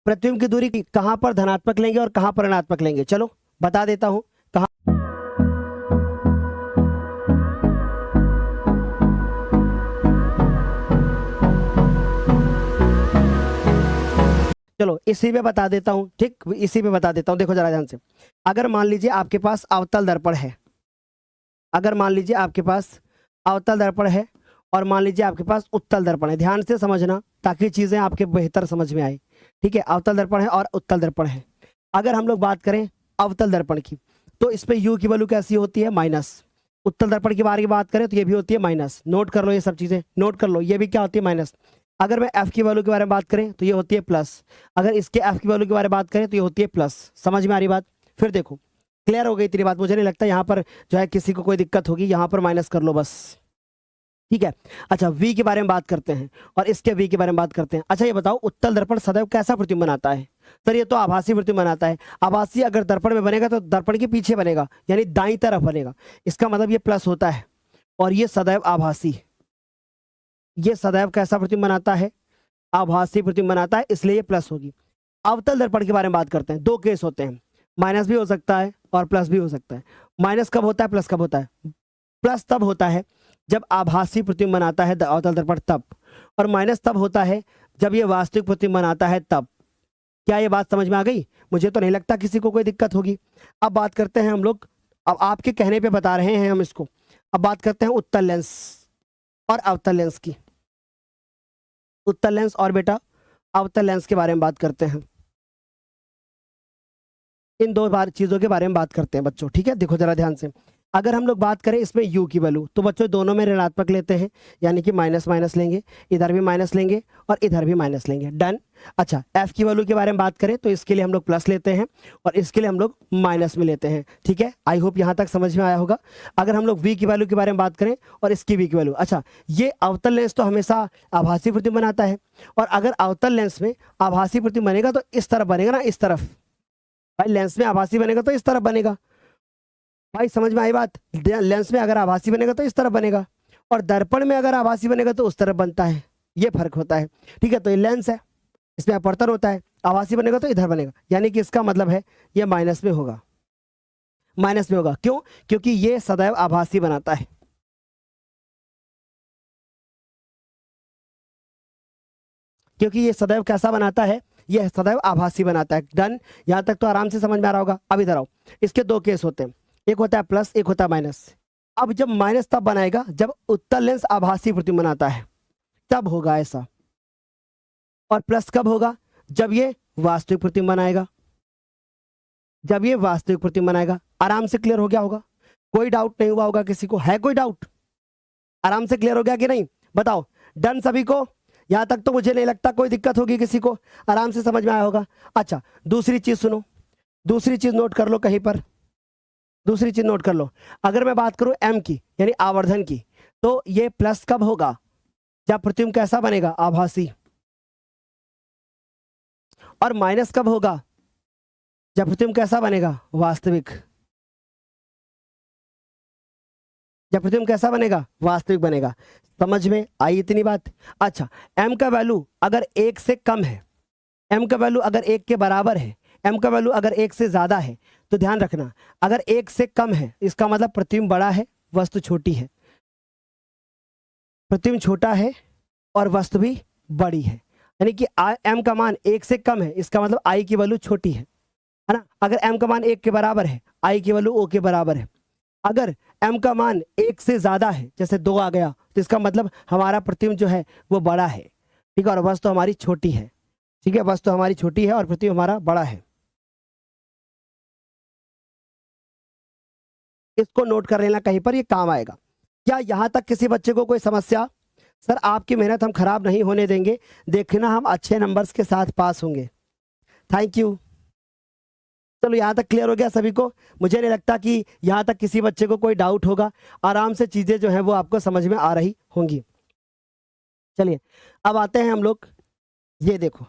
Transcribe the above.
प्रतिबिंब की दूरी कहां पर धनात्मक लेंगे और कहां पर ऋणात्मक लेंगे, चलो बता देता हूं कहां। चलो इसी पे बता देता हूं, ठीक, इसी पे बता देता हूं। देखो जरा ध्यान से, अगर मान लीजिए आपके पास अवतल दर्पण है, अगर मान लीजिए आपके पास अवतल दर्पण है और मान लीजिए आपके पास उत्तल दर्पण है, ध्यान से समझना ताकि चीजें आपके बेहतर समझ में आए, ठीक है। अवतल दर्पण है और उत्तल दर्पण है। अगर हम लोग बात करें अवतल दर्पण की, तो इस पे U की वैल्यू कैसी होती है, माइनस। उत्तल दर्पण के बारे में बात करें तो ये भी होती है माइनस। नोट कर लो, ये सब चीजें नोट कर लो, ये भी क्या होती है, माइनस। अगर मैं F की वैल्यू के बारे में बात करें तो ये होती है प्लस। अगर इसके F की वैल्यू के बारे में बात करें तो ये होती है प्लस। समझ में आ रही बात? फिर देखो क्लियर हो गई तेरी बात, मुझे नहीं लगता यहाँ पर जो है किसी को कोई दिक्कत होगी, यहाँ पर माइनस कर लो बस, ठीक है। अच्छा V के बारे में बात करते हैं और इसके V के बारे में बात करते हैं। अच्छा ये बताओ, उत्तल दर्पण सदैव कैसा प्रतिबिंब बनाता है? सर ये तो आभासी प्रतिबिंब बनाता है। आभासी अगर दर्पण में बनेगा तो दर्पण के पीछे बनेगा, यानी दाईं तरफ बनेगा। इसका मतलब ये प्लस होता है और ये सदैव आभासी, ये सदैव कैसा प्रतिबिंब बनाता है, आभासी प्रतिबिंब बनाता है, इसलिए ये प्लस होगी। अवतल दर्पण के बारे में बात करते हैं। दो केस होते हैं, माइनस भी हो सकता है और प्लस भी हो सकता है। माइनस कब होता है, प्लस कब होता है? प्लस तब होता है जब आभासी प्रतिबिंब बनाता है अवतल दर्पण तब, और माइनस तब होता है जब ये वास्तविक प्रतिबिंब बनाता है तब। क्या ये बात समझ में आ गई? मुझे तो नहीं लगता किसी को कोई दिक्कत होगी। अब बात करते हैं हम लोग, अब आपके कहने पे बता रहे हैं हम इसको। अब बात करते हैं उत्तल लेंस और अवतल लेंस की। उत्तल लेंस और बेटा अवतल लेंस के बारे में बात करते हैं। इन दो चीजों के बारे में बात करते हैं बच्चों, ठीक है। देखो जरा ध्यान से, अगर हम लोग बात करें इसमें U की वैल्यू, तो बच्चों दोनों में ऋणात्मक लेते हैं, यानी कि माइनस माइनस लेंगे, इधर भी माइनस लेंगे और इधर भी माइनस लेंगे, डन। अच्छा F की वैल्यू के बारे में बात करें तो इसके लिए हम लोग प्लस लेते हैं और इसके लिए हम लोग माइनस में लेते हैं, ठीक है। आई होप यहाँ तक समझ में आया होगा। अगर हम लोग V की वैल्यू के बारे में बात करें और इसकी V की वैल्यू, अच्छा ये अवतल लेंस तो हमेशा आभासी प्रतिबिंब बनाता है, और अगर अवतल लेंस में आभासी प्रतिबिंब बनेगा तो इस तरफ बनेगा ना, इस तरफ। भाई लेंस में आभासी बनेगा तो इस तरफ बनेगा, भाई समझ में आई बात? लेंस में अगर आभासी बनेगा तो इस तरफ बनेगा, और दर्पण में अगर आभासी बनेगा तो उस तरफ बनता है, ये फर्क होता है, ठीक है। तो ये लेंस है, इसमें अपवर्तन होता है, आभासी बनेगा तो इधर बनेगा, यानी कि इसका मतलब है ये माइनस में होगा, माइनस में होगा। क्यों? क्योंकि ये सदैव आभासी बनाता है, क्योंकि ये सदैव कैसा बनाता है, ये सदैव आभासी बनाता है, डन। यहां तक तो आराम से समझ में आ रहा होगा। अब इधर आओ, इसके दो केस होते हैं, एक होता है प्लस, एक होता है माइनस। अब जब माइनस तब बनाएगा जब उत्तल लेंस आभासी प्रतिबिंब बनाता है, तब होगा ऐसा। और प्लस कब होगा? जब ये वास्तविक प्रतिबिंब बनाएगा, जब ये वास्तविक प्रतिबिंब बनाएगा। आराम से क्लियर हो गया होगा? कोई डाउट नहीं हुआ होगा किसी को? है कोई डाउट? आराम से क्लियर हो गया कि नहीं, बताओ? डन सभी को? यहां तक तो मुझे नहीं लगता कोई दिक्कत होगी किसी को, आराम से समझ में आया होगा। अच्छा दूसरी चीज सुनो, दूसरी चीज नोट कर लो कहीं पर, दूसरी चीज नोट कर लो। अगर मैं बात करूं M की, यानी आवर्धन की, तो ये प्लस कब होगा? जब प्रतिबिंब कैसा बनेगा? आभासी। और माइनस कब होगा? जब प्रतिबिंब कैसा बनेगा? वास्तविक। जब प्रतिबिंब कैसा बनेगा? वास्तविक बनेगा। समझ में आई इतनी बात? अच्छा M का वैल्यू अगर 1 से कम है, M का वैल्यू अगर 1 के बराबर है, M का वैल्यू अगर 1 से ज्यादा है, तो ध्यान रखना अगर 1 से कम है इसका मतलब प्रतिबिंब बड़ा है, वस्तु छोटी है। प्रतिबिंब छोटा है और वस्तु भी बड़ी है, यानी कि M का मान 1 से कम है, इसका मतलब I की वैल्यू छोटी है ना। अगर M का मान 1 के बराबर है, I की वैल्यू O के बराबर है। अगर M का मान 1 से ज्यादा है, जैसे 2 आ गया, तो इसका मतलब हमारा प्रतिबिंब जो है वो बड़ा है, ठीक है, और वस्तु हमारी छोटी है, ठीक है। वस्तु हमारी छोटी है और प्रतिबिंब हमारा बड़ा है। इसको नोट कर लेना कहीं पर, ये काम आएगा। क्या यहां तक किसी बच्चे को कोई समस्या? सर आपकी मेहनत हम खराब नहीं होने देंगे, देखना हम अच्छे नंबर्स के साथ पास होंगे। Thank you. चलो यहाँ तक क्लियर हो गया सभी को? मुझे नहीं लगता कि यहाँ तक किसी बच्चे को कोई डाउट होगा, आराम से चीजें जो है वो आपको समझ में आ रही होंगी। चलिए अब आते हैं हम लोग, ये देखो